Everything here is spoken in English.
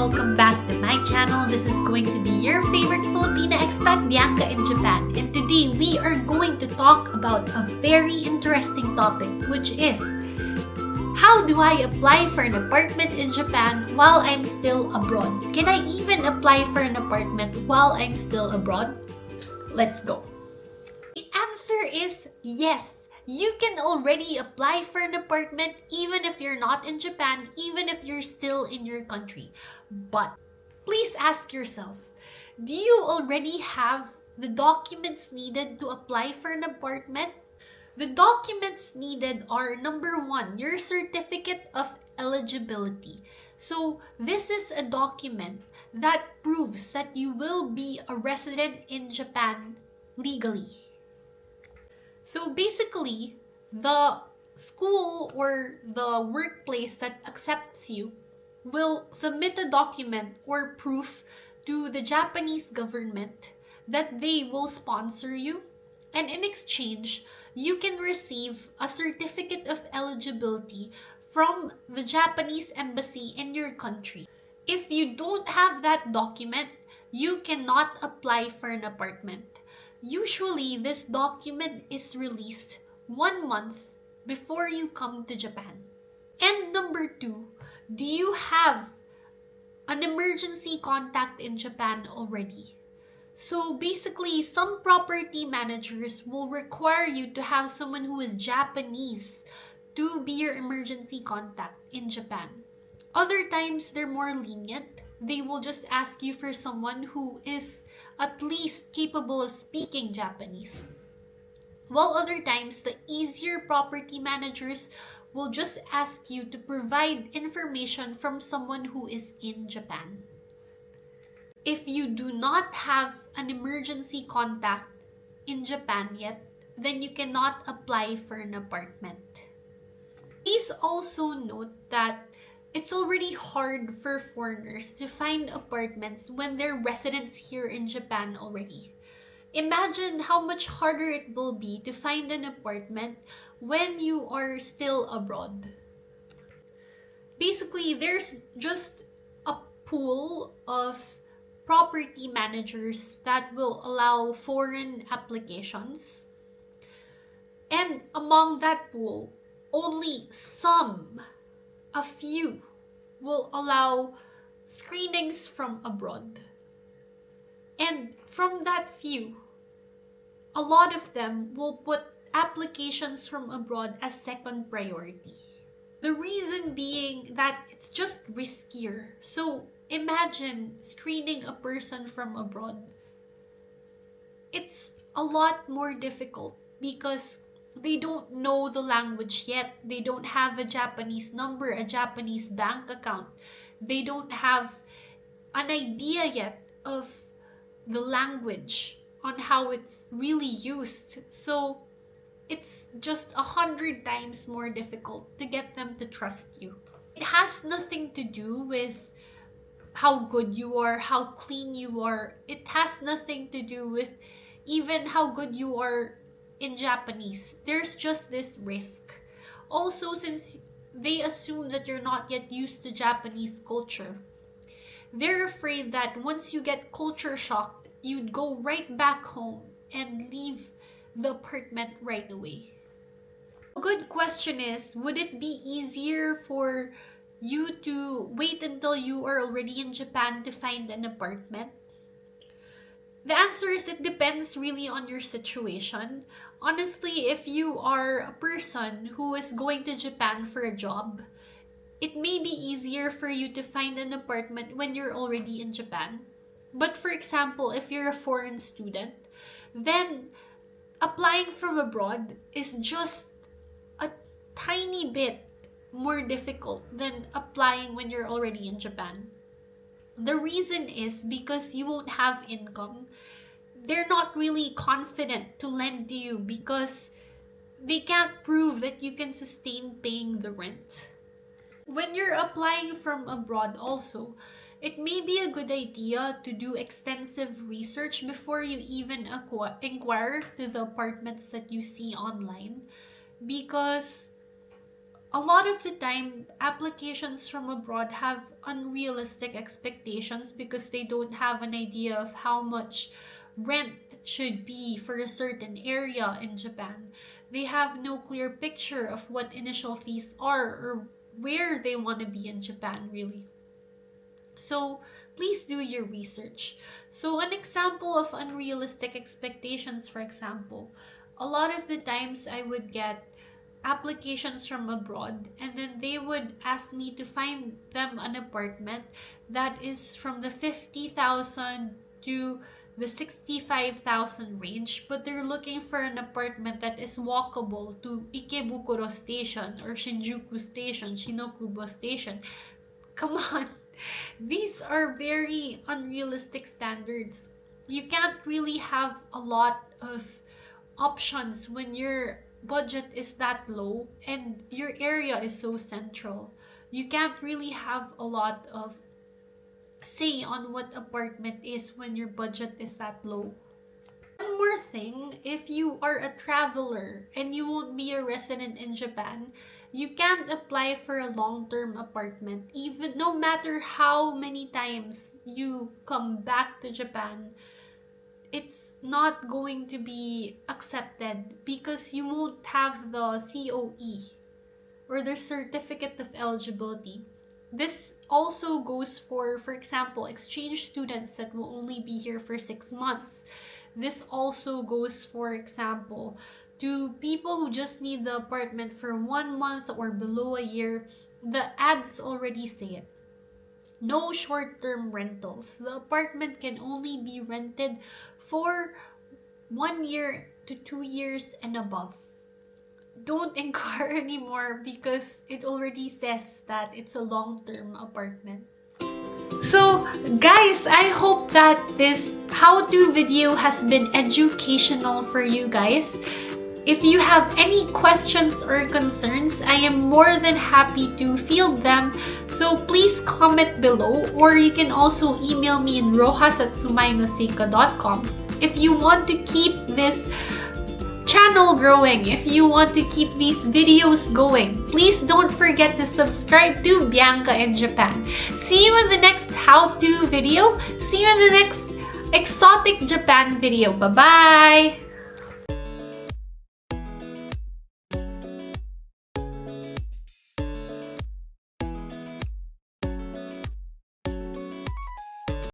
welcome back to my channel. This is going to be your favorite Filipina expat, Bianca in Japan. And today we are going to talk about a very interesting topic, which is how do I apply for an apartment in Japan while I'm still abroad? Can I even apply for an apartment while I'm still abroad? Let's go. The answer is yes. You can already apply for an apartment even if you're not in Japan, even if you're still in your country. But please ask yourself, do you already have the documents needed to apply for an apartment? The documents needed are number one, your certificate of eligibility. So this is a document that proves that you will be a resident in Japan legally. So basically, the school or the workplace that accepts you will submit a document or proof to the Japanese government that they will sponsor you, and in exchange, you can receive a certificate of eligibility from the Japanese embassy in your country. If you don't have that document, you cannot apply for an apartment. Usually, this document is released 1 month before you come to Japan. And number two, do you have an emergency contact in Japan already? So basically, some property managers will require you to have someone who is Japanese to be your emergency contact in Japan. Other times, they're more lenient. They will just ask you for someone who is at least capable of speaking Japanese. While other times, the easier property managers will just ask you to provide information from someone who is in Japan. If you do not have an emergency contact in Japan yet, then you cannot apply for an apartment. Please also note that it's already hard for foreigners to find apartments when they're residents here in Japan already. Imagine how much harder it will be to find an apartment when you are still abroad. Basically, there's just a pool of property managers that will allow foreign applications. And among that pool, only a few will allow screenings from abroad. And from that few, a lot of them will put applications from abroad as second priority. The reason being that it's just riskier. So imagine screening a person from abroad. It's a lot more difficult because they don't know the language yet. They don't have a Japanese number, a Japanese bank account. They don't have an idea yet of the language on how it's really used. So it's just 100 times more difficult to get them to trust you. It has nothing to do with how good you are, how clean you are. It has nothing to do with even how good you are in Japanese. There's just this risk. Also, since they assume that you're not yet used to Japanese culture, they're afraid that once you get culture shocked, you'd go right back home and leave the apartment right away. A good question is, would it be easier for you to wait until you are already in Japan to find an apartment? The answer is it depends really on your situation. Honestly, if you are a person who is going to Japan for a job, it may be easier for you to find an apartment when you're already in Japan. But for example, if you're a foreign student, then applying from abroad is just a tiny bit more difficult than applying when you're already in Japan. The reason is because you won't have income. They're not really confident to lend to you because they can't prove that you can sustain paying the rent. When you're applying from abroad also, it may be a good idea to do extensive research before you even inquire to the apartments that you see online, because A lot of the time, applications from abroad have unrealistic expectations because they don't have an idea of how much rent should be for a certain area in Japan. They have no clear picture of what initial fees are or where they want to be in Japan, really. So please do your research. So, an example of unrealistic expectations, for example, a lot of the times I would get applications from abroad and then they would ask me to find them an apartment that is from the 50,000 to the 65,000 range, but they're looking for an apartment that is walkable to Ikebukuro station or Shinjuku station, Shinokubo station. Come on. These are very unrealistic standards. You can't really have a lot of options when your budget is that low and your area is so central. You can't really have a lot of say on what apartment is when your budget is that low. One more thing, if you are a traveler and you won't be a resident in Japan, you can't apply for a long-term apartment even no matter how many times you come back to Japan. It's not going to be accepted because you won't have the COE or the certificate of eligibility. This also goes for example, exchange students that will only be here for 6 months. This also goes, for example, to people who just need the apartment for 1 month or below a year. The ads already say it. No short-term rentals. The apartment can only be rented for 1 year to 2 years and above. Don't inquire anymore because it already says that it's a long-term apartment. So guys, I hope that this how-to video has been educational for you guys. If you have any questions or concerns, I am more than happy to field them. So please comment below, or you can also email me in rojas@sumaynoseka.com. If you want to keep this channel growing, if you want to keep these videos going, please don't forget to subscribe to Bianca in Japan. See you in the next how-to video. See you in the next exotic Japan video. Bye-bye!